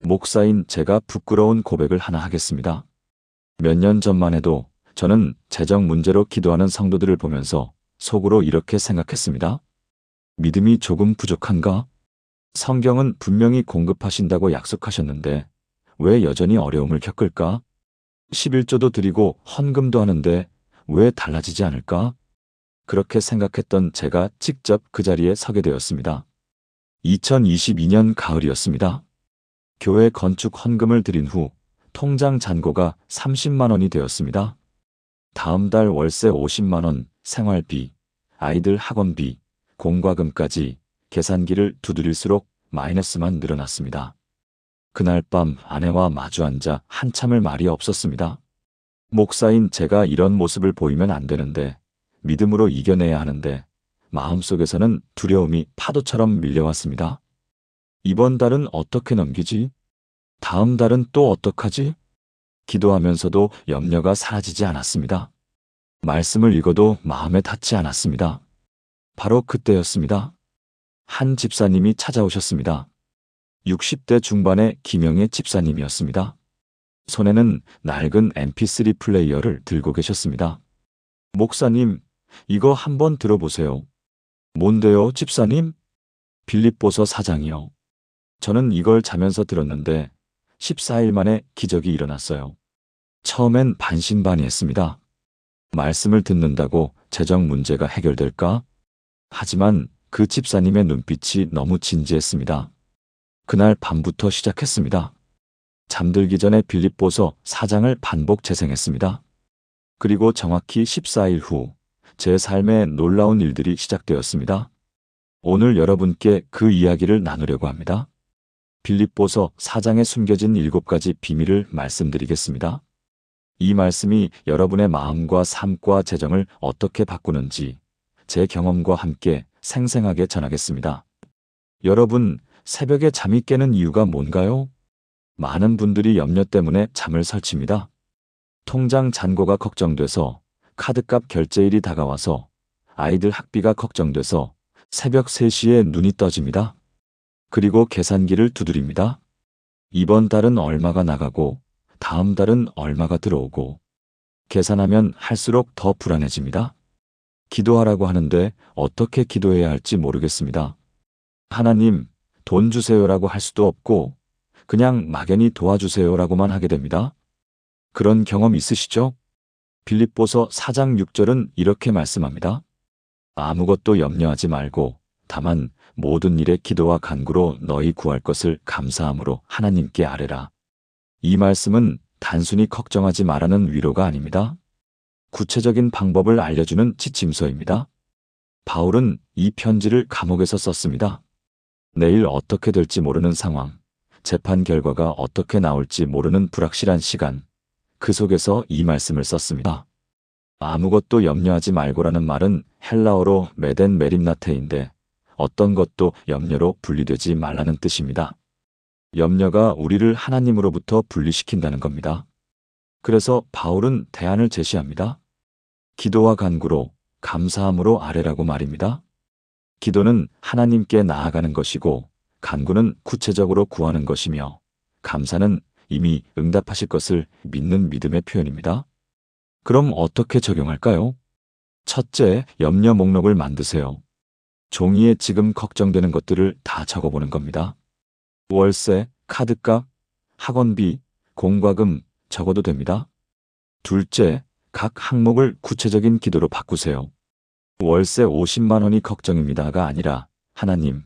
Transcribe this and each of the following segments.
목사인 제가 부끄러운 고백을 하나 하겠습니다. 몇 년 전만 해도 저는 재정 문제로 기도하는 성도들을 보면서 속으로 이렇게 생각했습니다. 믿음이 조금 부족한가? 성경은 분명히 공급하신다고 약속하셨는데 왜 여전히 어려움을 겪을까? 11조도 드리고 헌금도 하는데 왜 달라지지 않을까? 그렇게 생각했던 제가 직접 그 자리에 서게 되었습니다. 2022년 가을이었습니다. 교회 건축 헌금을 드린 후 통장 잔고가 30만 원이 되었습니다. 다음 달 월세 50만 원, 생활비, 아이들 학원비, 공과금까지 계산기를 두드릴수록 마이너스만 늘어났습니다. 그날 밤 아내와 마주 앉아 한참을 말이 없었습니다. 목사인 제가 이런 모습을 보이면 안 되는데, 믿음으로 이겨내야 하는데 마음속에서는 두려움이 파도처럼 밀려왔습니다. 이번 달은 어떻게 넘기지? 다음 달은 또 어떡하지? 기도하면서도 염려가 사라지지 않았습니다. 말씀을 읽어도 마음에 닿지 않았습니다. 바로 그때였습니다. 한 집사님이 찾아오셨습니다. 60대 중반의 김영애 집사님이었습니다. 손에는 낡은 mp3 플레이어를 들고 계셨습니다. 목사님, 이거 한번 들어보세요. 뭔데요, 집사님? 빌립보서 4장이요. 저는 이걸 자면서 들었는데 14일 만에 기적이 일어났어요. 처음엔 반신반의했습니다. 말씀을 듣는다고 재정 문제가 해결될까? 하지만 그 집사님의 눈빛이 너무 진지했습니다. 그날 밤부터 시작했습니다. 잠들기 전에 빌립보서 4장을 반복 재생했습니다. 그리고 정확히 14일 후 제 삶에 놀라운 일들이 시작되었습니다. 오늘 여러분께 그 이야기를 나누려고 합니다. 빌립보서 4장에 숨겨진 7가지 비밀을 말씀드리겠습니다. 이 말씀이 여러분의 마음과 삶과 재정을 어떻게 바꾸는지 제 경험과 함께 생생하게 전하겠습니다. 여러분, 새벽에 잠이 깨는 이유가 뭔가요? 많은 분들이 염려 때문에 잠을 설칩니다. 통장 잔고가 걱정돼서, 카드값 결제일이 다가와서, 아이들 학비가 걱정돼서 새벽 3시에 눈이 떠집니다. 그리고 계산기를 두드립니다. 이번 달은 얼마가 나가고 다음 달은 얼마가 들어오고, 계산하면 할수록 더 불안해집니다. 기도하라고 하는데 어떻게 기도해야 할지 모르겠습니다. 하나님, 돈 주세요라고 할 수도 없고 그냥 막연히 도와주세요라고만 하게 됩니다. 그런 경험 있으시죠? 빌립보서 4장 6절은 이렇게 말씀합니다. 아무것도 염려하지 말고 다만 모든 일에 기도와 간구로 너희 구할 것을 감사함으로 하나님께 아뢰라. 이 말씀은 단순히 걱정하지 말라는 위로가 아닙니다. 구체적인 방법을 알려주는 지침서입니다. 바울은 이 편지를 감옥에서 썼습니다. 내일 어떻게 될지 모르는 상황, 재판 결과가 어떻게 나올지 모르는 불확실한 시간, 그 속에서 이 말씀을 썼습니다. 아무것도 염려하지 말고라는 말은 헬라어로 메덴 메림나테인데 어떤 것도 염려로 분리되지 말라는 뜻입니다. 염려가 우리를 하나님으로부터 분리시킨다는 겁니다. 그래서 바울은 대안을 제시합니다. 기도와 간구로 감사함으로 아뢰라고 말입니다. 기도는 하나님께 나아가는 것이고 간구는 구체적으로 구하는 것이며 감사는 이미 응답하실 것을 믿는 믿음의 표현입니다. 그럼 어떻게 적용할까요? 첫째, 염려 목록을 만드세요. 종이에 지금 걱정되는 것들을 다 적어보는 겁니다. 월세, 카드값, 학원비, 공과금 적어도 됩니다. 둘째, 각 항목을 구체적인 기도로 바꾸세요. 월세 50만 원이 걱정입니다가 아니라 하나님,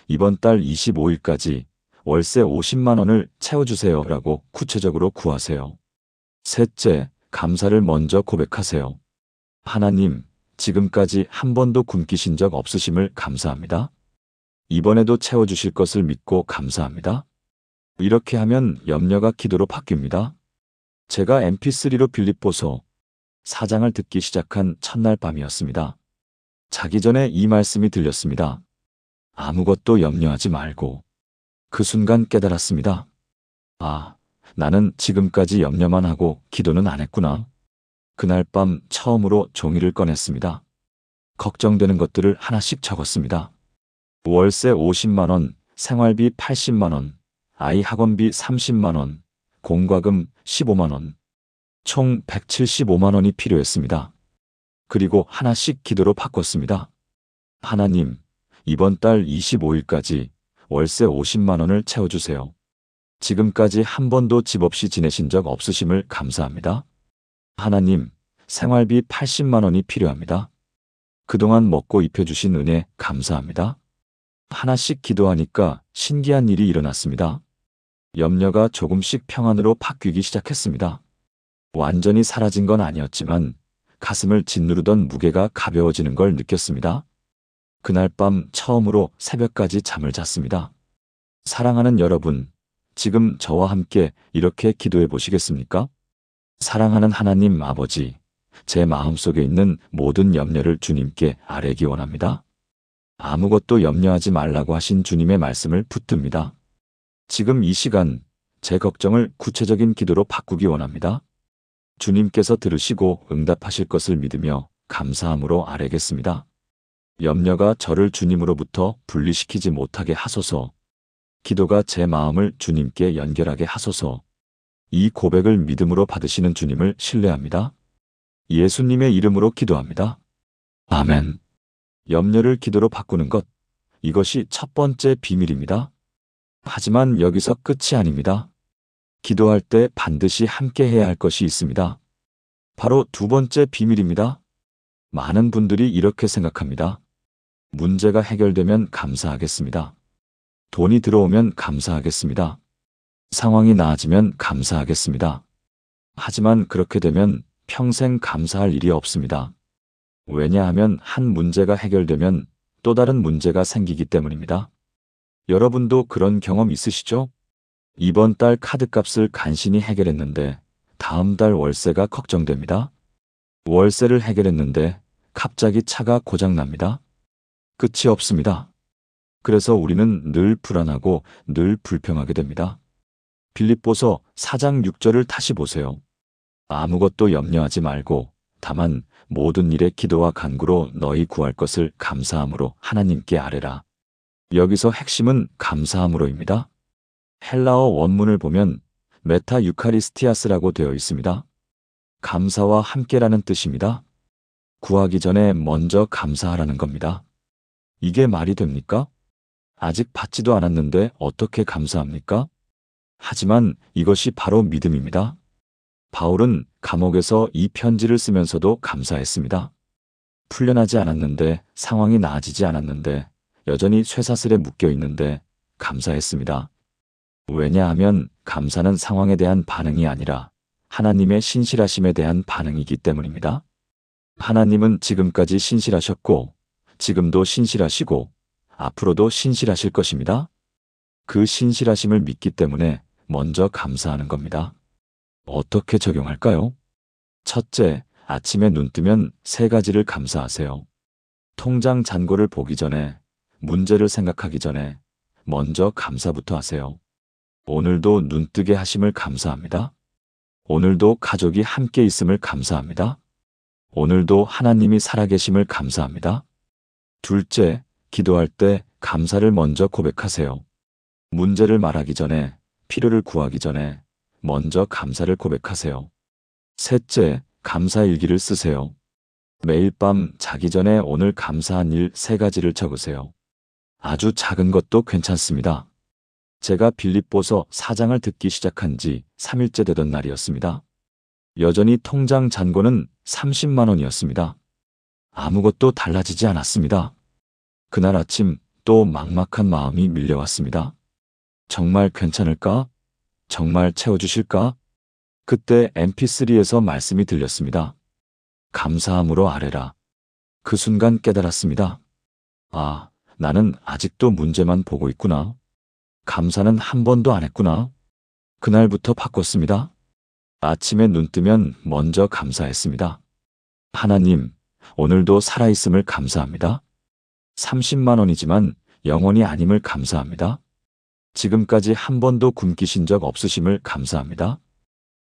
이번 달 25일까지 월세 50만 원을 채워주세요 라고 구체적으로 구하세요. 셋째, 감사를 먼저 고백하세요. 하나님, 지금까지 한 번도 굶기신 적 없으심을 감사합니다. 이번에도 채워주실 것을 믿고 감사합니다. 이렇게 하면 염려가 기도로 바뀝니다. 제가 mp3로 빌립보서 4장을 듣기 시작한 첫날 밤이었습니다. 자기 전에 이 말씀이 들렸습니다. 아무것도 염려하지 말고. 그 순간 깨달았습니다. 아, 나는 지금까지 염려만 하고 기도는 안 했구나. 그날 밤 처음으로 종이를 꺼냈습니다. 걱정되는 것들을 하나씩 적었습니다. 월세 50만 원, 생활비 80만 원, 아이 학원비 30만 원, 공과금 15만 원, 총 175만 원이 필요했습니다. 그리고 하나씩 기도로 바꿨습니다. 하나님, 이번 달 25일까지 월세 50만 원을 채워주세요. 지금까지 한 번도 집 없이 지내신 적 없으심을 감사합니다. 하나님, 생활비 80만 원이 필요합니다. 그동안 먹고 입혀주신 은혜 감사합니다. 하나씩 기도하니까 신기한 일이 일어났습니다. 염려가 조금씩 평안으로 바뀌기 시작했습니다. 완전히 사라진 건 아니었지만 가슴을 짓누르던 무게가 가벼워지는 걸 느꼈습니다. 그날 밤 처음으로 새벽까지 잠을 잤습니다. 사랑하는 여러분, 지금 저와 함께 이렇게 기도해 보시겠습니까? 사랑하는 하나님 아버지, 제 마음속에 있는 모든 염려를 주님께 아뢰기 원합니다. 아무것도 염려하지 말라고 하신 주님의 말씀을 붙듭니다. 지금 이 시간 제 걱정을 구체적인 기도로 바꾸기 원합니다. 주님께서 들으시고 응답하실 것을 믿으며 감사함으로 아뢰겠습니다. 염려가 저를 주님으로부터 분리시키지 못하게 하소서. 기도가 제 마음을 주님께 연결하게 하소서. 이 고백을 믿음으로 받으시는 주님을 신뢰합니다. 예수님의 이름으로 기도합니다. 아멘. 염려를 기도로 바꾸는 것, 이것이 첫 번째 비밀입니다. 하지만 여기서 끝이 아닙니다. 기도할 때 반드시 함께 해야 할 것이 있습니다. 바로 두 번째 비밀입니다. 많은 분들이 이렇게 생각합니다. 문제가 해결되면 감사하겠습니다. 돈이 들어오면 감사하겠습니다. 상황이 나아지면 감사하겠습니다. 하지만 그렇게 되면 평생 감사할 일이 없습니다. 왜냐하면 한 문제가 해결되면 또 다른 문제가 생기기 때문입니다. 여러분도 그런 경험 있으시죠? 이번 달 카드값을 간신히 해결했는데 다음 달 월세가 걱정됩니다. 월세를 해결했는데 갑자기 차가 고장납니다. 끝이 없습니다. 그래서 우리는 늘 불안하고 늘 불평하게 됩니다. 빌립보서 4장 6절을 다시 보세요. 아무것도 염려하지 말고 다만 모든 일에 기도와 간구로 너희 구할 것을 감사함으로 하나님께 아뢰라. 여기서 핵심은 감사함으로입니다. 헬라어 원문을 보면 메타 유카리스티아스라고 되어 있습니다. 감사와 함께라는 뜻입니다. 구하기 전에 먼저 감사하라는 겁니다. 이게 말이 됩니까? 아직 받지도 않았는데 어떻게 감사합니까? 하지만 이것이 바로 믿음입니다. 바울은 감옥에서 이 편지를 쓰면서도 감사했습니다. 풀려나지 않았는데, 상황이 나아지지 않았는데, 여전히 쇠사슬에 묶여 있는데 감사했습니다. 왜냐하면 감사는 상황에 대한 반응이 아니라 하나님의 신실하심에 대한 반응이기 때문입니다. 하나님은 지금까지 신실하셨고, 지금도 신실하시고, 앞으로도 신실하실 것입니다. 그 신실하심을 믿기 때문에 먼저 감사하는 겁니다. 어떻게 적용할까요? 첫째, 아침에 눈 뜨면 세 가지를 감사하세요. 통장 잔고를 보기 전에, 문제를 생각하기 전에 먼저 감사부터 하세요. 오늘도 눈 뜨게 하심을 감사합니다. 오늘도 가족이 함께 있음을 감사합니다. 오늘도 하나님이 살아계심을 감사합니다. 둘째, 기도할 때 감사를 먼저 고백하세요. 문제를 말하기 전에, 필요를 구하기 전에 먼저 감사를 고백하세요. 셋째, 감사 일기를 쓰세요. 매일 밤 자기 전에 오늘 감사한 일 3가지를 적으세요. 아주 작은 것도 괜찮습니다. 제가 빌립보서 4장을 듣기 시작한 지 3일째 되던 날이었습니다. 여전히 통장 잔고는 30만 원이었습니다. 아무것도 달라지지 않았습니다. 그날 아침 또 막막한 마음이 밀려왔습니다. 정말 괜찮을까? 정말 채워주실까? 그때 mp3에서 말씀이 들렸습니다. 감사함으로 아뢰라. 그 순간 깨달았습니다. 아, 나는 아직도 문제만 보고 있구나. 감사는 한 번도 안 했구나. 그날부터 바꿨습니다. 아침에 눈 뜨면 먼저 감사했습니다. 하나님, 오늘도 살아있음을 감사합니다. 30만 원이지만 영원히 아님을 감사합니다. 지금까지 한 번도 굶기신 적 없으심을 감사합니다.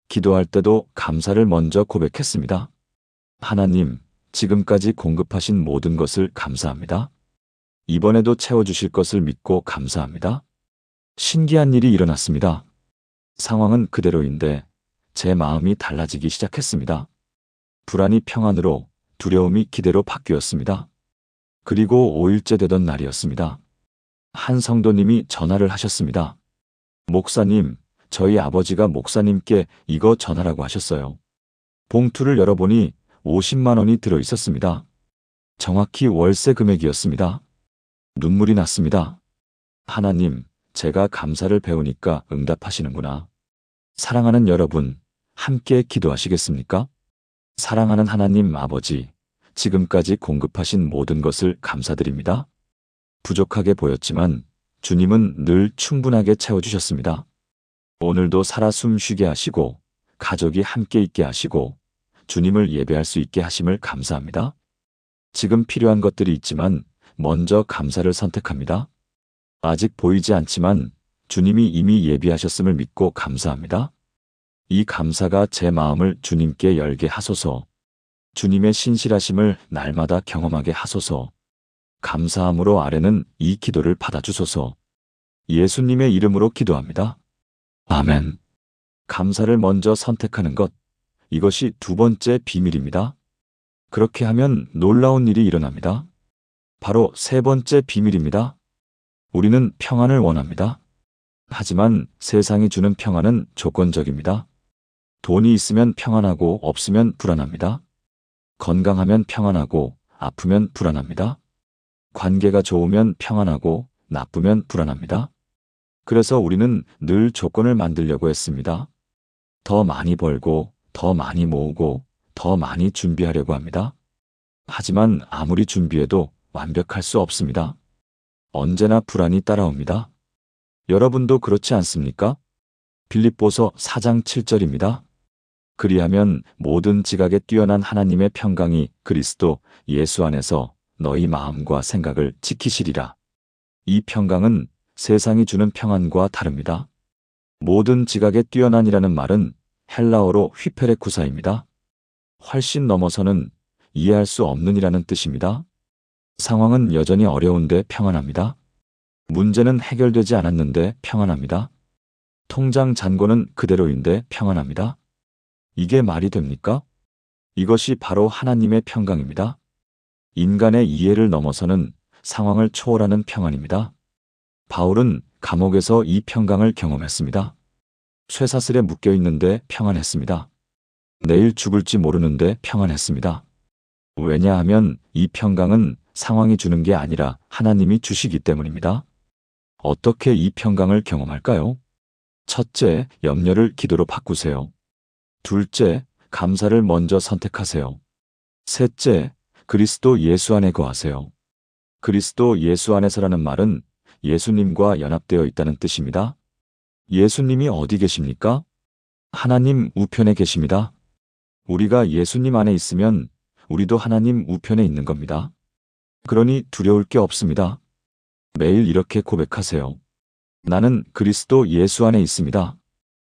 기도할 때도 감사를 먼저 고백했습니다. 하나님, 지금까지 공급하신 모든 것을 감사합니다. 이번에도 채워주실 것을 믿고 감사합니다. 신기한 일이 일어났습니다. 상황은 그대로인데 제 마음이 달라지기 시작했습니다. 불안이 평안으로, 두려움이 기대로 바뀌었습니다. 그리고 5일째 되던 날이었습니다. 한 성도님이 전화를 하셨습니다. 목사님, 저희 아버지가 목사님께 이거 전하라고 하셨어요. 봉투를 열어보니 50만 원이 들어 있었습니다. 정확히 월세 금액이었습니다. 눈물이 났습니다. 하나님, 제가 감사를 배우니까 응답하시는구나. 사랑하는 여러분, 함께 기도하시겠습니까? 사랑하는 하나님 아버지, 지금까지 공급하신 모든 것을 감사드립니다. 부족하게 보였지만 주님은 늘 충분하게 채워주셨습니다. 오늘도 살아 숨 쉬게 하시고 가족이 함께 있게 하시고 주님을 예배할 수 있게 하심을 감사합니다. 지금 필요한 것들이 있지만 먼저 감사를 선택합니다. 아직 보이지 않지만 주님이 이미 예비하셨음을 믿고 감사합니다. 이 감사가 제 마음을 주님께 열게 하소서. 주님의 신실하심을 날마다 경험하게 하소서. 감사함으로 아뢰는 이 기도를 받아주소서. 예수님의 이름으로 기도합니다. 아멘. 감사를 먼저 선택하는 것, 이것이 두 번째 비밀입니다. 그렇게 하면 놀라운 일이 일어납니다. 바로 세 번째 비밀입니다. 우리는 평안을 원합니다. 하지만 세상이 주는 평안은 조건적입니다. 돈이 있으면 평안하고 없으면 불안합니다. 건강하면 평안하고 아프면 불안합니다. 관계가 좋으면 평안하고 나쁘면 불안합니다. 그래서 우리는 늘 조건을 만들려고 했습니다. 더 많이 벌고, 더 많이 모으고, 더 많이 준비하려고 합니다. 하지만 아무리 준비해도 완벽할 수 없습니다. 언제나 불안이 따라옵니다. 여러분도 그렇지 않습니까? 빌립보서 4장 7절입니다. 그리하면 모든 지각에 뛰어난 하나님의 평강이 그리스도 예수 안에서 너희 마음과 생각을 지키시리라. 이 평강은 세상이 주는 평안과 다릅니다. 모든 지각에 뛰어난이라는 말은 헬라어로 휘페레쿠사입니다. 훨씬 넘어서는 이해할 수 없는이라는 뜻입니다. 상황은 여전히 어려운데 평안합니다. 문제는 해결되지 않았는데 평안합니다. 통장 잔고는 그대로인데 평안합니다. 이게 말이 됩니까? 이것이 바로 하나님의 평강입니다. 인간의 이해를 넘어서는 상황을 초월하는 평안입니다. 바울은 감옥에서 이 평강을 경험했습니다. 쇠사슬에 묶여 있는데 평안했습니다. 내일 죽을지 모르는데 평안했습니다. 왜냐하면 이 평강은 상황이 주는 게 아니라 하나님이 주시기 때문입니다. 어떻게 이 평강을 경험할까요? 첫째, 염려를 기도로 바꾸세요. 둘째, 감사를 먼저 선택하세요. 셋째, 그리스도 예수 안에 거하세요. 그리스도 예수 안에서라는 말은 예수님과 연합되어 있다는 뜻입니다. 예수님이 어디 계십니까? 하나님 우편에 계십니다. 우리가 예수님 안에 있으면 우리도 하나님 우편에 있는 겁니다. 그러니 두려울 게 없습니다. 매일 이렇게 고백하세요. 나는 그리스도 예수 안에 있습니다.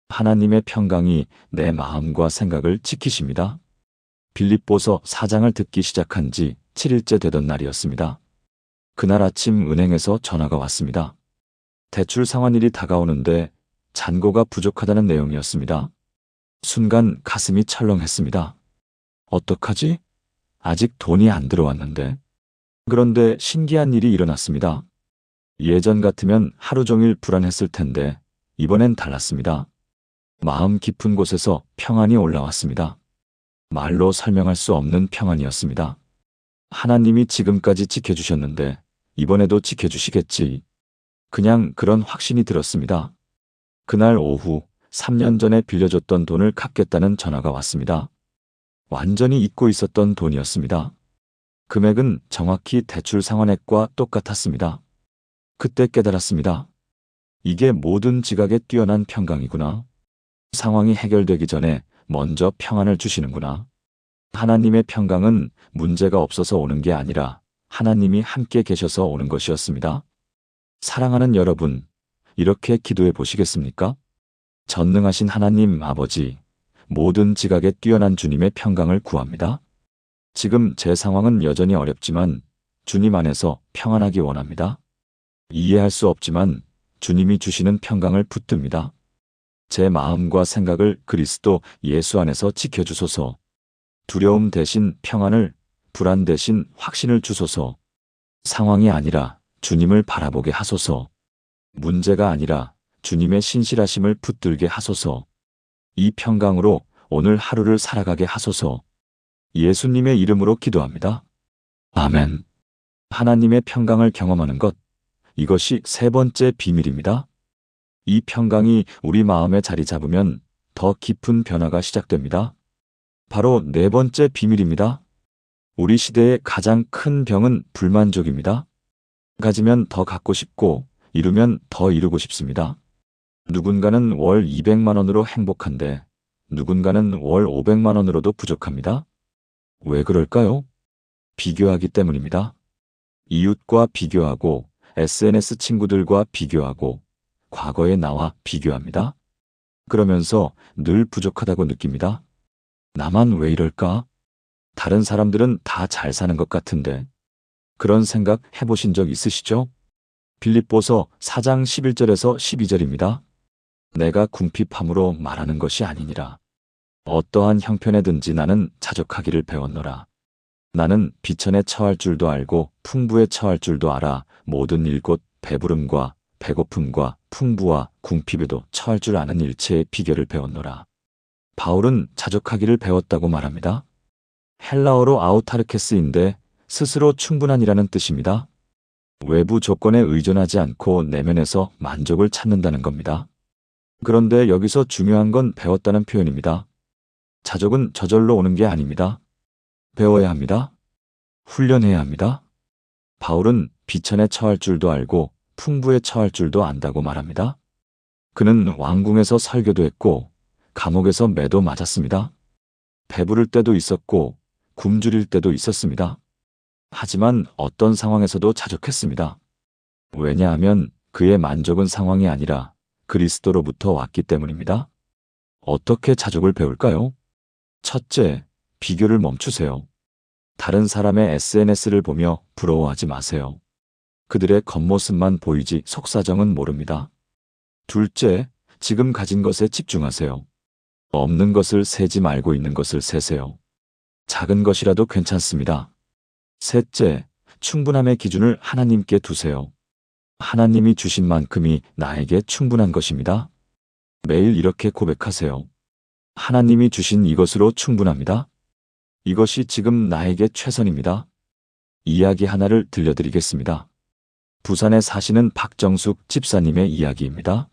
하나님의 평강이 내 마음과 생각을 지키십니다. 빌립보서 4장을 듣기 시작한 지 7일째 되던 날이었습니다. 그날 아침 은행에서 전화가 왔습니다. 대출 상환일이 다가오는데 잔고가 부족하다는 내용이었습니다. 순간 가슴이 철렁했습니다. 어떡하지? 아직 돈이 안 들어왔는데. 그런데 신기한 일이 일어났습니다. 예전 같으면 하루 종일 불안했을 텐데 이번엔 달랐습니다. 마음 깊은 곳에서 평안이 올라왔습니다. 말로 설명할 수 없는 평안이었습니다. 하나님이 지금까지 지켜주셨는데 이번에도 지켜주시겠지. 그냥 그런 확신이 들었습니다. 그날 오후 3년 전에 빌려줬던 돈을 갚겠다는 전화가 왔습니다. 완전히 잊고 있었던 돈이었습니다. 금액은 정확히 대출 상환액과 똑같았습니다. 그때 깨달았습니다. 이게 모든 지각에 뛰어난 평강이구나. 상황이 해결되기 전에 먼저 평안을 주시는구나. 하나님의 평강은 문제가 없어서 오는 게 아니라 하나님이 함께 계셔서 오는 것이었습니다. 사랑하는 여러분, 이렇게 기도해 보시겠습니까? 전능하신 하나님 아버지, 모든 지각에 뛰어난 주님의 평강을 구합니다. 지금 제 상황은 여전히 어렵지만 주님 안에서 평안하기 원합니다. 이해할 수 없지만 주님이 주시는 평강을 붙듭니다. 제 마음과 생각을 그리스도 예수 안에서 지켜주소서. 두려움 대신 평안을, 불안 대신 확신을 주소서. 상황이 아니라 주님을 바라보게 하소서. 문제가 아니라 주님의 신실하심을 붙들게 하소서. 이 평강으로 오늘 하루를 살아가게 하소서. 예수님의 이름으로 기도합니다. 아멘. 하나님의 평강을 경험하는 것, 이것이 세 번째 비밀입니다. 이 평강이 우리 마음에 자리 잡으면 더 깊은 변화가 시작됩니다. 바로 네 번째 비밀입니다. 우리 시대의 가장 큰 병은 불만족입니다. 가지면 더 갖고 싶고 이루면 더 이루고 싶습니다. 누군가는 월 200만 원으로 행복한데 누군가는 월 500만 원으로도 부족합니다. 왜 그럴까요? 비교하기 때문입니다. 이웃과 비교하고 SNS 친구들과 비교하고 과거의 나와 비교합니다. 그러면서 늘 부족하다고 느낍니다. 나만 왜 이럴까? 다른 사람들은 다 잘 사는 것 같은데. 그런 생각 해보신 적 있으시죠? 빌립보서 4장 11절에서 12절입니다. 내가 궁핍함으로 말하는 것이 아니니라. 어떠한 형편에든지 나는 자족하기를 배웠노라. 나는 비천에 처할 줄도 알고 풍부에 처할 줄도 알아. 모든 일곧 배부름과 배고픔과 풍부와 궁핍에도 처할 줄 아는 일체의 비결을 배웠노라. 바울은 자족하기를 배웠다고 말합니다. 헬라어로 아우타르케스인데 스스로 충분한이라는 뜻입니다. 외부 조건에 의존하지 않고 내면에서 만족을 찾는다는 겁니다. 그런데 여기서 중요한 건 배웠다는 표현입니다. 자족은 저절로 오는 게 아닙니다. 배워야 합니다. 훈련해야 합니다. 바울은 비천에 처할 줄도 알고 풍부에 처할 줄도 안다고 말합니다. 그는 왕궁에서 설교도 했고 감옥에서 매도 맞았습니다. 배부를 때도 있었고 굶주릴 때도 있었습니다. 하지만 어떤 상황에서도 자족했습니다. 왜냐하면 그의 만족은 상황이 아니라 그리스도로부터 왔기 때문입니다. 어떻게 자족을 배울까요? 첫째, 비교를 멈추세요. 다른 사람의 SNS를 보며 부러워하지 마세요. 그들의 겉모습만 보이지 속사정은 모릅니다. 둘째, 지금 가진 것에 집중하세요. 없는 것을 세지 말고 있는 것을 세세요. 작은 것이라도 괜찮습니다. 셋째, 충분함의 기준을 하나님께 두세요. 하나님이 주신 만큼이 나에게 충분한 것입니다. 매일 이렇게 고백하세요. 하나님이 주신 이것으로 충분합니다. 이것이 지금 나에게 최선입니다. 이야기 하나를 들려드리겠습니다. 부산에 사시는 박정숙 집사님의 이야기입니다.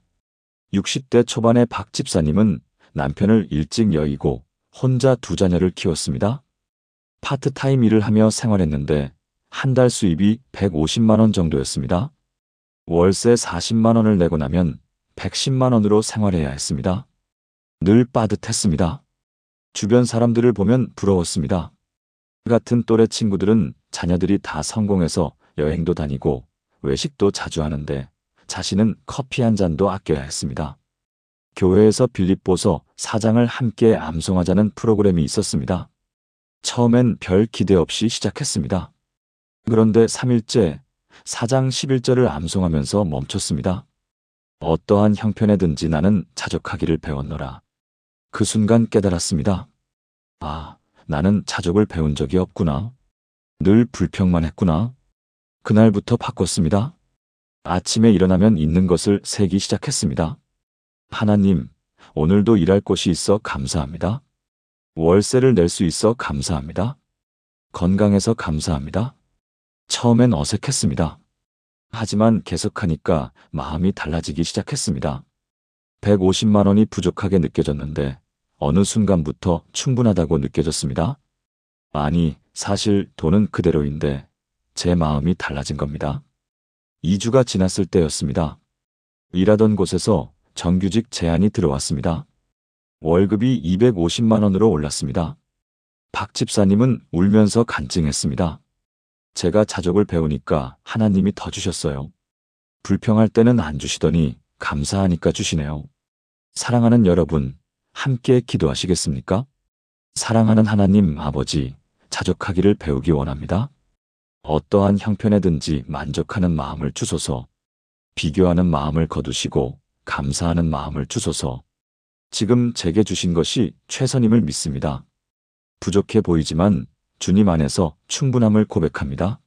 60대 초반의 박 집사님은 남편을 일찍 여의고 혼자 두 자녀를 키웠습니다. 파트타임 일을 하며 생활했는데 한 달 수입이 150만 원 정도였습니다. 월세 40만 원을 내고 나면 110만 원으로 생활해야 했습니다. 늘 빠듯했습니다. 주변 사람들을 보면 부러웠습니다. 같은 또래 친구들은 자녀들이 다 성공해서 여행도 다니고 외식도 자주 하는데 자신은 커피 한 잔도 아껴야 했습니다. 교회에서 빌립보서 4장을 함께 암송하자는 프로그램이 있었습니다. 처음엔 별 기대 없이 시작했습니다. 그런데 3일째 4장 11절을 암송하면서 멈췄습니다. 어떠한 형편에든지 나는 자족하기를 배웠노라. 그 순간 깨달았습니다. 아, 나는 자족을 배운 적이 없구나. 늘 불평만 했구나. 그날부터 바꿨습니다. 아침에 일어나면 있는 것을 세기 시작했습니다. 하나님, 오늘도 일할 곳이 있어 감사합니다. 월세를 낼 수 있어 감사합니다. 건강해서 감사합니다. 처음엔 어색했습니다. 하지만 계속하니까 마음이 달라지기 시작했습니다. 150만 원이 부족하게 느껴졌는데 어느 순간부터 충분하다고 느껴졌습니다. 아니, 사실 돈은 그대로인데 제 마음이 달라진 겁니다. 2주가 지났을 때였습니다. 일하던 곳에서 정규직 제안이 들어왔습니다. 월급이 250만 원으로 올랐습니다. 박 집사님은 울면서 간증했습니다. 제가 자족을 배우니까 하나님이 더 주셨어요. 불평할 때는 안 주시더니 감사하니까 주시네요. 사랑하는 여러분, 함께 기도하시겠습니까? 사랑하는 하나님 아버지, 자족하기를 배우기 원합니다. 어떠한 형편에든지 만족하는 마음을 주소서. 비교하는 마음을 거두시고 감사하는 마음을 주소서. 지금 제게 주신 것이 최선임을 믿습니다. 부족해 보이지만 주님 안에서 충분함을 고백합니다.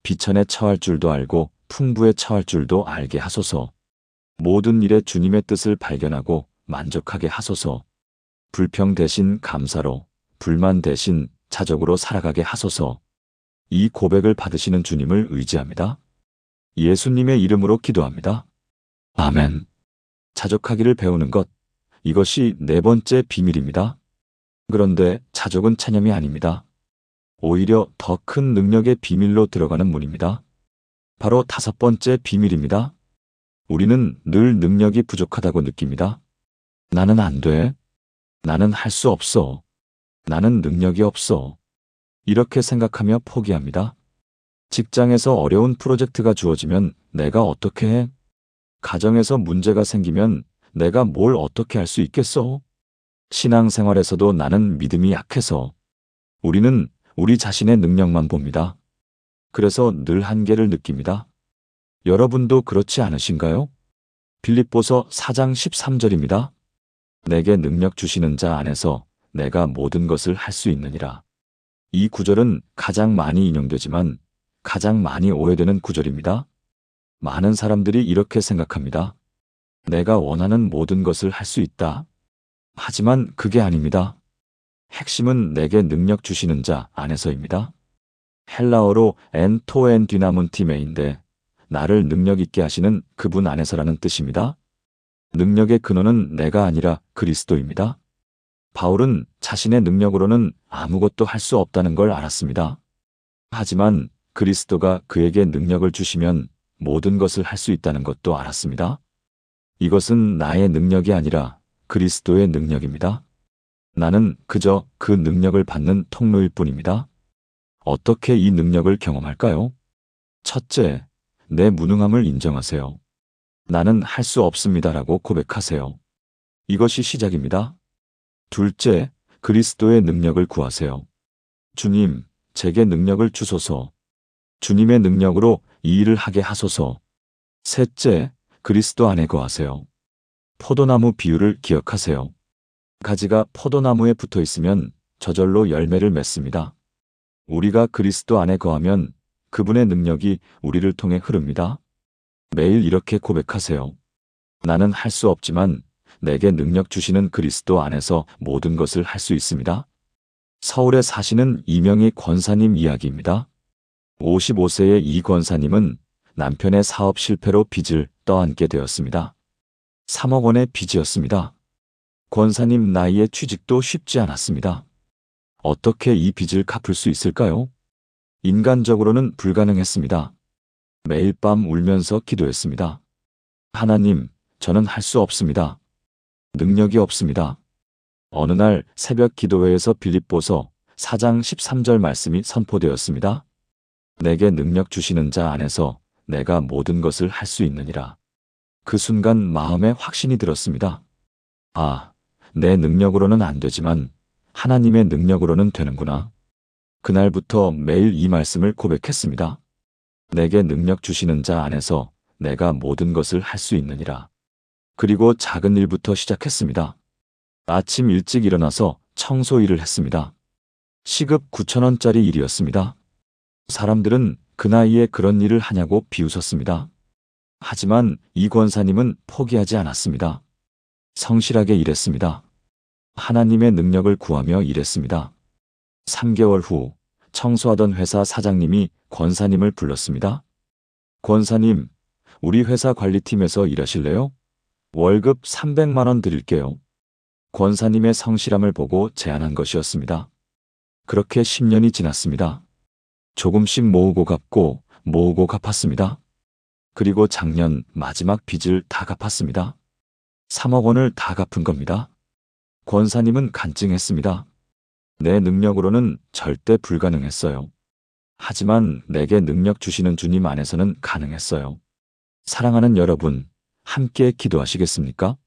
비천에 처할 줄도 알고 풍부에 처할 줄도 알게 하소서. 모든 일에 주님의 뜻을 발견하고 만족하게 하소서. 불평 대신 감사로, 불만 대신 자족으로 살아가게 하소서. 이 고백을 받으시는 주님을 의지합니다. 예수님의 이름으로 기도합니다. 아멘. 자족하기를 배우는 것, 이것이 네 번째 비밀입니다. 그런데 자족은 체념이 아닙니다. 오히려 더 큰 능력의 비밀로 들어가는 문입니다. 바로 다섯 번째 비밀입니다. 우리는 늘 능력이 부족하다고 느낍니다. 나는 안 돼. 나는 할 수 없어. 나는 능력이 없어. 이렇게 생각하며 포기합니다. 직장에서 어려운 프로젝트가 주어지면 내가 어떻게 해? 가정에서 문제가 생기면 내가 뭘 어떻게 할 수 있겠어? 신앙생활에서도 나는 믿음이 약해서. 우리는 우리 자신의 능력만 봅니다. 그래서 늘 한계를 느낍니다. 여러분도 그렇지 않으신가요? 빌립보서 4장 13절입니다. 내게 능력 주시는 자 안에서 내가 모든 것을 할 수 있느니라. 이 구절은 가장 많이 인용되지만 가장 많이 오해되는 구절입니다. 많은 사람들이 이렇게 생각합니다. 내가 원하는 모든 것을 할 수 있다. 하지만 그게 아닙니다. 핵심은 내게 능력 주시는 자 안에서입니다. 헬라어로 엔 토엔 디나문티메인데 나를 능력 있게 하시는 그분 안에서라는 뜻입니다. 능력의 근원은 내가 아니라 그리스도입니다. 바울은 자신의 능력으로는 아무것도 할 수 없다는 걸 알았습니다. 하지만 그리스도가 그에게 능력을 주시면 모든 것을 할 수 있다는 것도 알았습니다. 이것은 나의 능력이 아니라 그리스도의 능력입니다. 나는 그저 그 능력을 받는 통로일 뿐입니다. 어떻게 이 능력을 경험할까요? 첫째, 내 무능함을 인정하세요. 나는 할 수 없습니다라고 고백하세요. 이것이 시작입니다. 둘째, 그리스도의 능력을 구하세요. 주님, 제게 능력을 주소서. 주님의 능력으로 이 일을 하게 하소서. 셋째, 그리스도 안에 거하세요. 포도나무 비유를 기억하세요. 가지가 포도나무에 붙어 있으면 저절로 열매를 맺습니다. 우리가 그리스도 안에 거하면 그분의 능력이 우리를 통해 흐릅니다. 매일 이렇게 고백하세요. 나는 할 수 없지만 내게 능력 주시는 그리스도 안에서 모든 것을 할 수 있습니다. 서울에 사시는 이명희 권사님 이야기입니다. 55세의 이 권사님은 남편의 사업 실패로 빚을 떠안게 되었습니다. 3억 원의 빚이었습니다. 권사님 나이에 취직도 쉽지 않았습니다. 어떻게 이 빚을 갚을 수 있을까요? 인간적으로는 불가능했습니다. 매일 밤 울면서 기도했습니다. 하나님, 저는 할 수 없습니다. 능력이 없습니다. 어느 날 새벽 기도회에서 빌립보서 4장 13절 말씀이 선포되었습니다. 내게 능력 주시는 자 안에서 내가 모든 것을 할 수 있느니라. 그 순간 마음에 확신이 들었습니다. 아, 내 능력으로는 안 되지만 하나님의 능력으로는 되는구나. 그날부터 매일 이 말씀을 고백했습니다. 내게 능력 주시는 자 안에서 내가 모든 것을 할 수 있느니라. 그리고 작은 일부터 시작했습니다. 아침 일찍 일어나서 청소 일을 했습니다. 시급 9,000원짜리 일이었습니다. 사람들은 그 나이에 그런 일을 하냐고 비웃었습니다. 하지만 이 권사님은 포기하지 않았습니다. 성실하게 일했습니다. 하나님의 능력을 구하며 일했습니다. 3개월 후 청소하던 회사 사장님이 권사님을 불렀습니다. 권사님, 우리 회사 관리팀에서 일하실래요? 월급 300만 원 드릴게요. 권사님의 성실함을 보고 제안한 것이었습니다. 그렇게 10년이 지났습니다. 조금씩 모으고 갚고 모으고 갚았습니다. 그리고 작년 마지막 빚을 다 갚았습니다. 3억 원을 다 갚은 겁니다. 권사님은 간증했습니다. 내 능력으로는 절대 불가능했어요. 하지만 내게 능력 주시는 주님 안에서는 가능했어요. 사랑하는 여러분, 함께 기도하시겠습니까?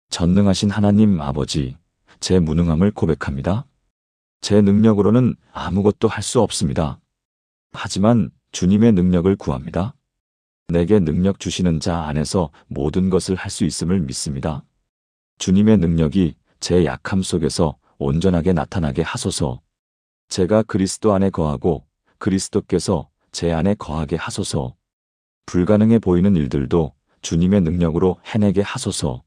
전능하신 하나님 아버지, 제 무능함을 고백합니다. 제 능력으로는 아무것도 할 수 없습니다. 하지만 주님의 능력을 구합니다. 내게 능력 주시는 자 안에서 모든 것을 할 수 있음을 믿습니다. 주님의 능력이 제 약함 속에서 온전하게 나타나게 하소서. 제가 그리스도 안에 거하고 그리스도께서 제 안에 거하게 하소서. 불가능해 보이는 일들도 주님의 능력으로 해내게 하소서.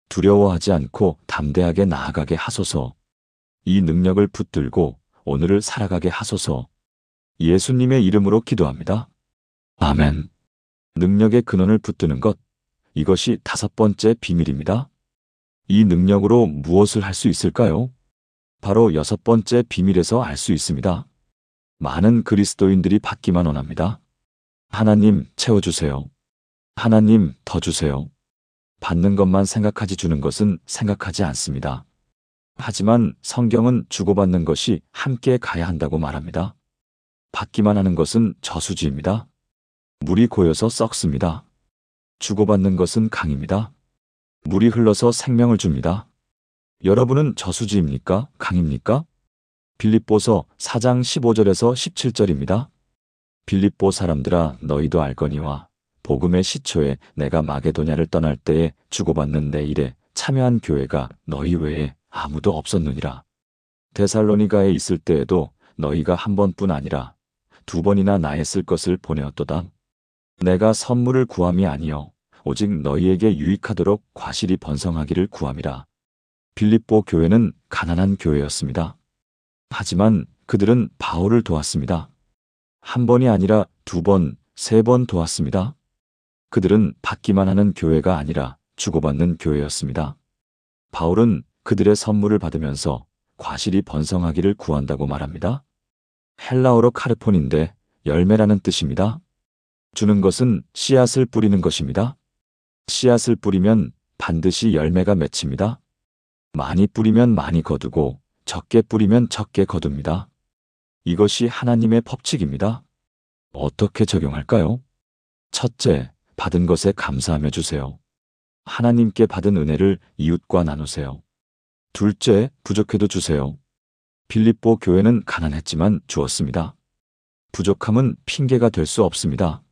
두려워하지 않고 담대하게 나아가게 하소서. 이 능력을 붙들고 오늘을 살아가게 하소서. 예수님의 이름으로 기도합니다. 아멘. 능력의 근원을 붙드는 것, 이것이 5번째 비밀입니다. 이 능력으로 무엇을 할 수 있을까요? 바로 6번째 비밀에서 알 수 있습니다. 많은 그리스도인들이 받기만 원합니다. 하나님 채워주세요. 하나님 더 주세요. 받는 것만 생각하지 주는 것은 생각하지 않습니다. 하지만 성경은 주고받는 것이 함께 가야 한다고 말합니다. 받기만 하는 것은 저수지입니다. 물이 고여서 썩습니다. 주고받는 것은 강입니다. 물이 흘러서 생명을 줍니다. 여러분은 저수지입니까? 강입니까? 빌립보서 4장 15절에서 17절입니다. 빌립보 사람들아 너희도 알거니와 복음의 시초에 내가 마게도냐를 떠날 때에 주고받는 내 일에 참여한 교회가 너희 외에 아무도 없었느니라. 데살로니가에 있을 때에도 너희가 한 번뿐 아니라 2번이나 나의 쓸 것을 보내었도다. 내가 선물을 구함이 아니요 오직 너희에게 유익하도록 과실이 번성하기를 구함이라. 빌립보 교회는 가난한 교회였습니다. 하지만 그들은 바울을 도왔습니다. 1번이 아니라 2번, 3번 도왔습니다. 그들은 받기만 하는 교회가 아니라 주고받는 교회였습니다. 바울은 그들의 선물을 받으면서 과실이 번성하기를 구한다고 말합니다. 헬라어로 카르폰인데 열매라는 뜻입니다. 주는 것은 씨앗을 뿌리는 것입니다. 씨앗을 뿌리면 반드시 열매가 맺힙니다. 많이 뿌리면 많이 거두고 적게 뿌리면 적게 거둡니다. 이것이 하나님의 법칙입니다. 어떻게 적용할까요? 첫째, 받은 것에 감사하며 주세요. 하나님께 받은 은혜를 이웃과 나누세요. 둘째, 부족해도 주세요. 빌립보 교회는 가난했지만 주었습니다. 부족함은 핑계가 될 수 없습니다.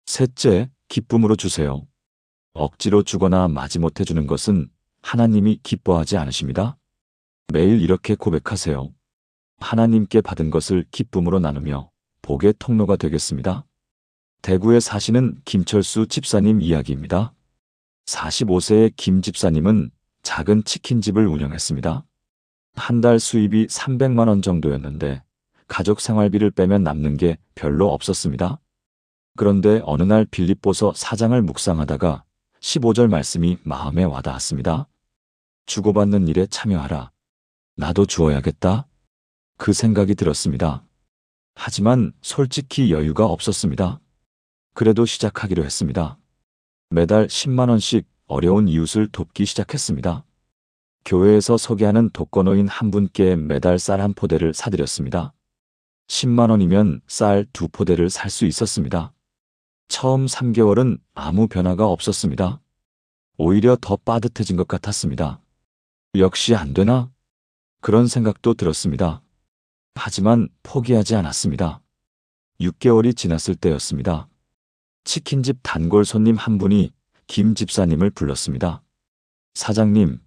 셋째, 기쁨으로 주세요. 억지로 주거나 마지못해 주는 것은 하나님이 기뻐하지 않으십니다. 매일 이렇게 고백하세요. 하나님께 받은 것을 기쁨으로 나누며 복의 통로가 되겠습니다. 대구에 사시는 김철수 집사님 이야기입니다. 45세의 김 집사님은 작은 치킨집을 운영했습니다. 한 달 수입이 300만 원 정도였는데 가족 생활비를 빼면 남는 게 별로 없었습니다. 그런데 어느 날 빌립보서 4장을 묵상하다가 15절 말씀이 마음에 와닿았습니다. 주고받는 일에 참여하라. 나도 주어야겠다. 그 생각이 들었습니다. 하지만 솔직히 여유가 없었습니다. 그래도 시작하기로 했습니다. 매달 10만 원씩 어려운 이웃을 돕기 시작했습니다. 교회에서 소개하는 독거노인 한 분께 매달 쌀 1포대를 사드렸습니다. 10만 원이면 쌀 2포대를 살 수 있었습니다. 처음 3개월은 아무 변화가 없었습니다. 오히려 더 빠듯해진 것 같았습니다. 역시 안 되나? 그런 생각도 들었습니다. 하지만 포기하지 않았습니다. 6개월이 지났을 때였습니다. 치킨집 단골 손님 한 분이 김 집사님을 불렀습니다. 사장님,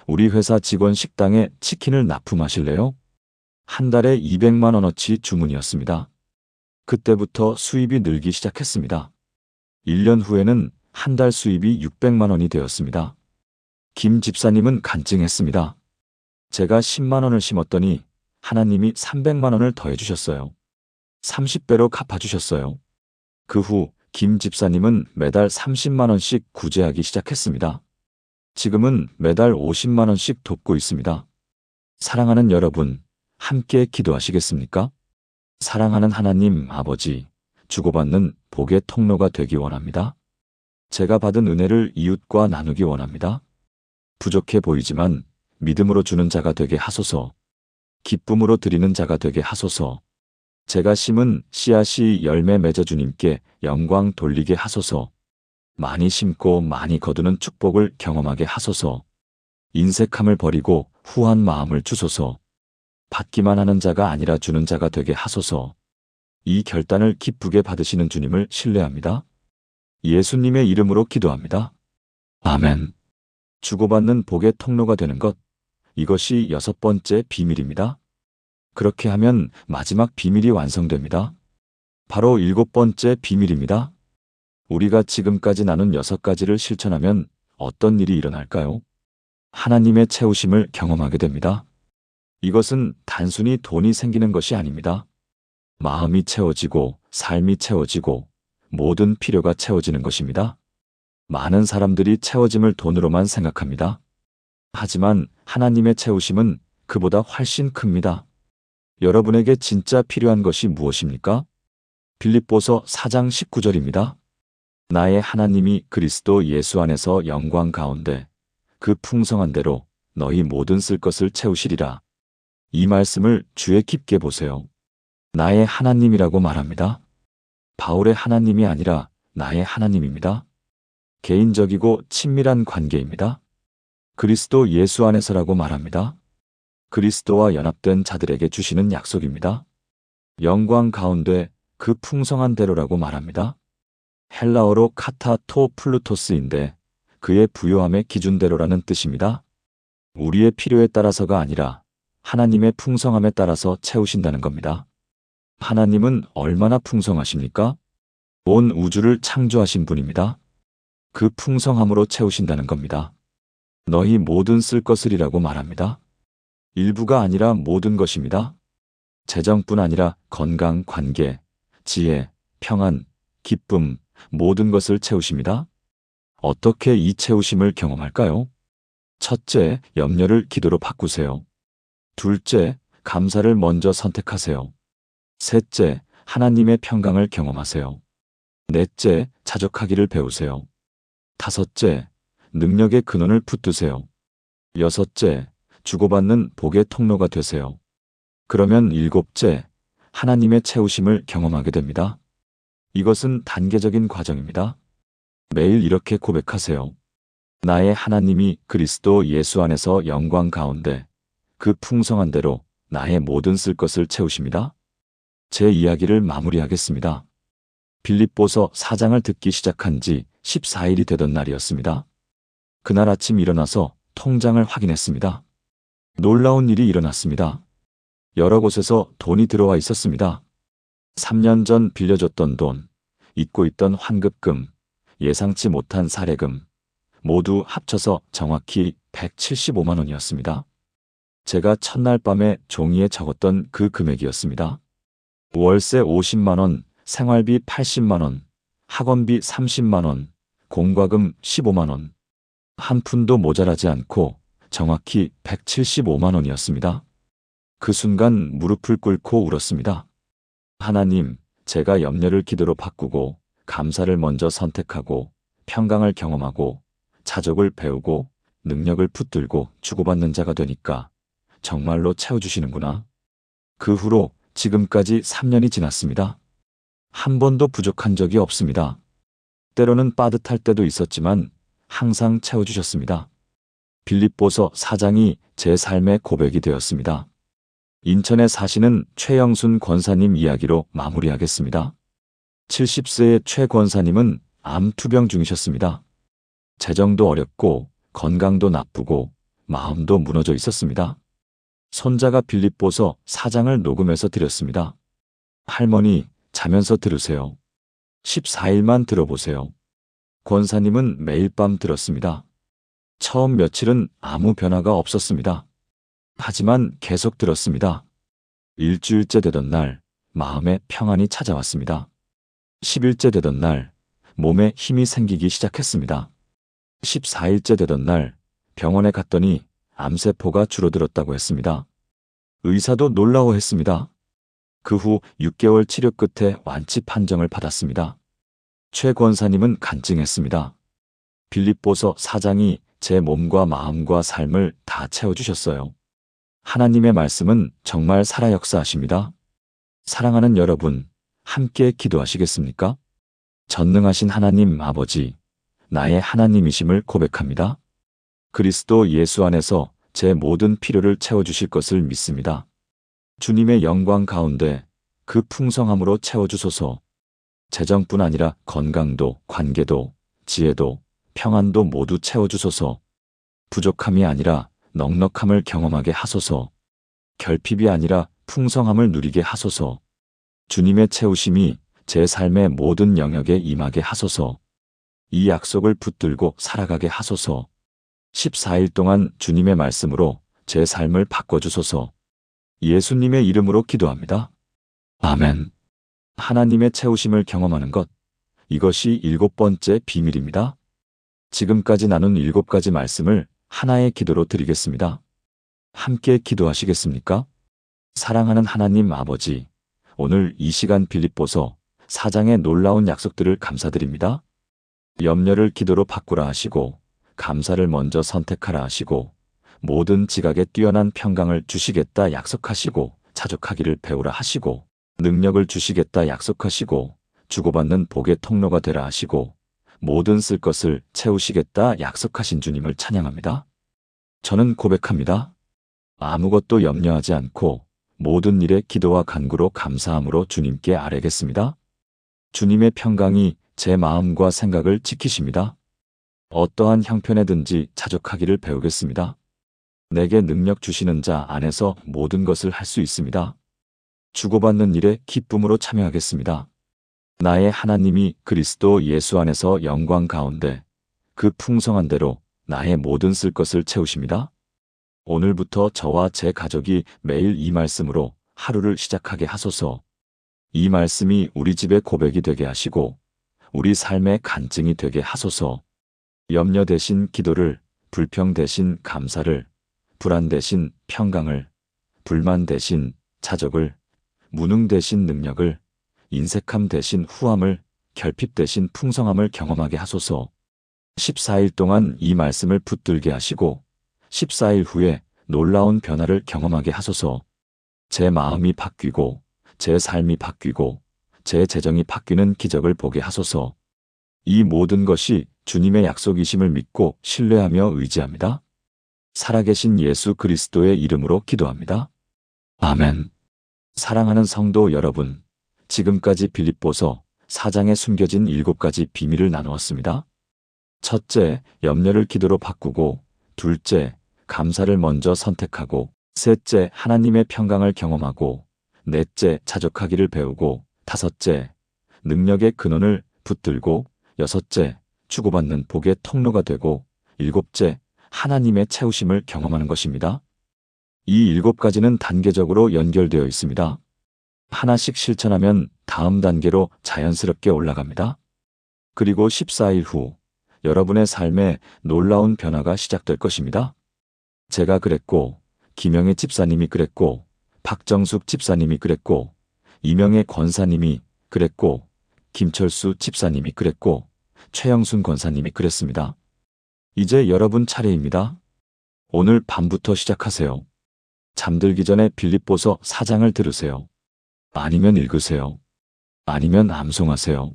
우리 회사 직원 식당에 치킨을 납품하실래요? 한 달에 200만 원어치 주문이었습니다. 그때부터 수입이 늘기 시작했습니다. 1년 후에는 한 달 수입이 600만 원이 되었습니다. 김 집사님은 간증했습니다. 제가 10만 원을 심었더니 하나님이 300만 원을 더해주셨어요. 30배로 갚아주셨어요. 그 후 김 집사님은 매달 30만 원씩 구제하기 시작했습니다. 지금은 매달 50만 원씩 돕고 있습니다. 사랑하는 여러분, 함께 기도하시겠습니까? 사랑하는 하나님 아버지, 주고받는 복의 통로가 되기 원합니다. 제가 받은 은혜를 이웃과 나누기 원합니다. 부족해 보이지만 믿음으로 주는 자가 되게 하소서. 기쁨으로 드리는 자가 되게 하소서. 제가 심은 씨앗이 열매 맺어 주님께 영광 돌리게 하소서. 많이 심고 많이 거두는 축복을 경험하게 하소서. 인색함을 버리고 후한 마음을 주소서. 받기만 하는 자가 아니라 주는 자가 되게 하소서. 이 결단을 기쁘게 받으시는 주님을 신뢰합니다. 예수님의 이름으로 기도합니다. 아멘. 주고받는 복의 통로가 되는 것, 이것이 6번째 비밀입니다. 그렇게 하면 마지막 비밀이 완성됩니다. 바로 7번째 비밀입니다. 우리가 지금까지 나눈 6가지를 실천하면 어떤 일이 일어날까요? 하나님의 채우심을 경험하게 됩니다. 이것은 단순히 돈이 생기는 것이 아닙니다. 마음이 채워지고 삶이 채워지고 모든 필요가 채워지는 것입니다. 많은 사람들이 채워짐을 돈으로만 생각합니다. 하지만 하나님의 채우심은 그보다 훨씬 큽니다. 여러분에게 진짜 필요한 것이 무엇입니까? 빌립보서 4장 19절입니다. 나의 하나님이 그리스도 예수 안에서 영광 가운데 그 풍성한 대로 너희 모든 쓸 것을 채우시리라. 이 말씀을 주의 깊게 보세요. 나의 하나님이라고 말합니다. 바울의 하나님이 아니라 나의 하나님입니다. 개인적이고 친밀한 관계입니다. 그리스도 예수 안에서라고 말합니다. 그리스도와 연합된 자들에게 주시는 약속입니다. 영광 가운데 그 풍성한 대로라고 말합니다. 헬라어로 카타토 플루토스인데 그의 부요함의 기준대로라는 뜻입니다. 우리의 필요에 따라서가 아니라 하나님의 풍성함에 따라서 채우신다는 겁니다. 하나님은 얼마나 풍성하십니까? 온 우주를 창조하신 분입니다. 그 풍성함으로 채우신다는 겁니다. 너희 모든 쓸 것을이라고 말합니다. 일부가 아니라 모든 것입니다. 재정뿐 아니라 건강, 관계, 지혜, 평안, 기쁨, 모든 것을 채우십니다. 어떻게 이 채우심을 경험할까요? 첫째, 염려를 기도로 바꾸세요. 둘째, 감사를 먼저 선택하세요. 셋째, 하나님의 평강을 경험하세요. 넷째, 자족하기를 배우세요. 다섯째, 능력의 근원을 붙드세요. 여섯째, 주고받는 복의 통로가 되세요. 그러면 일곱째, 하나님의 채우심을 경험하게 됩니다. 이것은 단계적인 과정입니다. 매일 이렇게 고백하세요. 나의 하나님이 그리스도 예수 안에서 영광 가운데 그 풍성한 대로 나의 모든 쓸 것을 채우십니다. 제 이야기를 마무리하겠습니다. 빌립보서 4장을 듣기 시작한 지 14일이 되던 날이었습니다. 그날 아침 일어나서 통장을 확인했습니다. 놀라운 일이 일어났습니다. 여러 곳에서 돈이 들어와 있었습니다. 3년 전 빌려줬던 돈, 잊고 있던 환급금, 예상치 못한 사례금, 모두 합쳐서 정확히 175만 원이었습니다. 제가 첫날 밤에 종이에 적었던 그 금액이었습니다. 월세 50만 원, 생활비 80만 원, 학원비 30만 원, 공과금 15만 원. 한 푼도 모자라지 않고 정확히 175만 원이었습니다. 그 순간 무릎을 꿇고 울었습니다. 하나님, 제가 염려를 기도로 바꾸고 감사를 먼저 선택하고 평강을 경험하고 자족을 배우고 능력을 붙들고 주고받는 자가 되니까 정말로 채워주시는구나. 그 후로 지금까지 3년이 지났습니다. 한 번도 부족한 적이 없습니다. 때로는 빠듯할 때도 있었지만 항상 채워주셨습니다. 빌립보서 4장이 제 삶의 고백이 되었습니다. 인천에 사시는 최영순 권사님 이야기로 마무리하겠습니다. 70세의 최 권사님은 암 투병 중이셨습니다. 재정도 어렵고 건강도 나쁘고 마음도 무너져 있었습니다. 손자가 빌립보서 4장을 녹음해서 드렸습니다. 할머니, 자면서 들으세요. 14일만 들어보세요. 권사님은 매일 밤 들었습니다. 처음 며칠은 아무 변화가 없었습니다. 하지만 계속 들었습니다. 일주일째 되던 날, 마음에 평안이 찾아왔습니다. 10일째 되던 날, 몸에 힘이 생기기 시작했습니다. 14일째 되던 날, 병원에 갔더니 암세포가 줄어들었다고 했습니다. 의사도 놀라워했습니다. 그 후 6개월 치료 끝에 완치 판정을 받았습니다. 최 권사님은 간증했습니다. 빌립보서 4장이 제 몸과 마음과 삶을 다 채워주셨어요. 하나님의 말씀은 정말 살아 역사하십니다. 사랑하는 여러분, 함께 기도하시겠습니까? 전능하신 하나님 아버지, 나의 하나님이심을 고백합니다. 그리스도 예수 안에서 제 모든 필요를 채워주실 것을 믿습니다. 주님의 영광 가운데 그 풍성함으로 채워주소서. 재정뿐 아니라 건강도, 관계도, 지혜도, 평안도 모두 채워주소서. 부족함이 아니라 넉넉함을 경험하게 하소서. 결핍이 아니라 풍성함을 누리게 하소서. 주님의 채우심이 제 삶의 모든 영역에 임하게 하소서. 이 약속을 붙들고 살아가게 하소서. 14일 동안 주님의 말씀으로 제 삶을 바꿔주소서. 예수님의 이름으로 기도합니다. 아멘. 하나님의 채우심을 경험하는 것, 이것이 7번째 비밀입니다. 지금까지 나눈 7가지 말씀을 하나의 기도로 드리겠습니다. 함께 기도하시겠습니까? 사랑하는 하나님 아버지, 오늘 이 시간 빌립보서 4장의 놀라운 약속들을 감사드립니다. 염려를 기도로 바꾸라 하시고, 감사를 먼저 선택하라 하시고, 모든 지각에 뛰어난 평강을 주시겠다 약속하시고, 자족하기를 배우라 하시고, 능력을 주시겠다 약속하시고, 주고받는 복의 통로가 되라 하시고, 모든 쓸 것을 채우시겠다 약속하신 주님을 찬양합니다. 저는 고백합니다. 아무것도 염려하지 않고 모든 일에 기도와 간구로 감사함으로 주님께 아뢰겠습니다. 주님의 평강이 제 마음과 생각을 지키십니다. 어떠한 형편에든지 자족하기를 배우겠습니다. 내게 능력 주시는 자 안에서 모든 것을 할 수 있습니다. 주고받는 일에 기쁨으로 참여하겠습니다. 나의 하나님이 그리스도 예수 안에서 영광 가운데 그 풍성한 대로 나의 모든 쓸 것을 채우십니다. 오늘부터 저와 제 가족이 매일 이 말씀으로 하루를 시작하게 하소서. 이 말씀이 우리 집의 고백이 되게 하시고 우리 삶의 간증이 되게 하소서. 염려 대신 기도를, 불평 대신 감사를, 불안 대신 평강을, 불만 대신 자족을, 무능 대신 능력을, 인색함 대신 후함을, 결핍 대신 풍성함을 경험하게 하소서. 14일 동안 이 말씀을 붙들게 하시고 14일 후에 놀라운 변화를 경험하게 하소서. 제 마음이 바뀌고 제 삶이 바뀌고 제 재정이 바뀌는 기적을 보게 하소서. 이 모든 것이 주님의 약속이심을 믿고 신뢰하며 의지합니다. 살아계신 예수 그리스도의 이름으로 기도합니다. 아멘. 사랑하는 성도 여러분, 지금까지 빌립보서 4장에 숨겨진 7가지 비밀을 나누었습니다. 첫째, 염려를 기도로 바꾸고, 둘째, 감사를 먼저 선택하고, 셋째, 하나님의 평강을 경험하고, 넷째, 자족하기를 배우고, 다섯째, 능력의 근원을 붙들고, 여섯째, 주고받는 복의 통로가 되고, 일곱째, 하나님의 채우심을 경험하는 것입니다. 이 7가지는 단계적으로 연결되어 있습니다. 하나씩 실천하면 다음 단계로 자연스럽게 올라갑니다. 그리고 14일 후 여러분의 삶에 놀라운 변화가 시작될 것입니다. 제가 그랬고, 김영애 집사님이 그랬고, 박정숙 집사님이 그랬고, 이명애 권사님이 그랬고, 김철수 집사님이 그랬고, 최영순 권사님이 그랬습니다. 이제 여러분 차례입니다. 오늘 밤부터 시작하세요. 잠들기 전에 빌립보서 4장을 들으세요. 아니면 읽으세요. 아니면 암송하세요.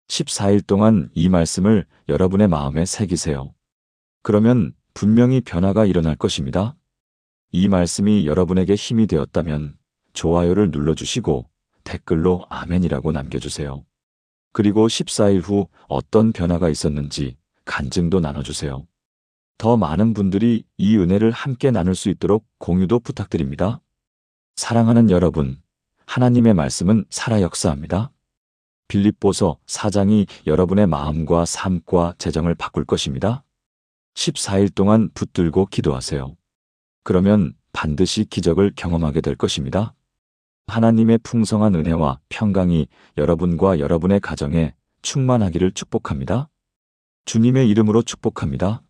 14일 동안 이 말씀을 여러분의 마음에 새기세요. 그러면 분명히 변화가 일어날 것입니다. 이 말씀이 여러분에게 힘이 되었다면 좋아요를 눌러주시고 댓글로 아멘이라고 남겨주세요. 그리고 14일 후 어떤 변화가 있었는지 간증도 나눠주세요. 더 많은 분들이 이 은혜를 함께 나눌 수 있도록 공유도 부탁드립니다. 사랑하는 여러분, 하나님의 말씀은 살아 역사합니다. 빌립보서 4장이 여러분의 마음과 삶과 재정을 바꿀 것입니다. 14일 동안 붙들고 기도하세요. 그러면 반드시 기적을 경험하게 될 것입니다. 하나님의 풍성한 은혜와 평강이 여러분과 여러분의 가정에 충만하기를 축복합니다. 주님의 이름으로 축복합니다.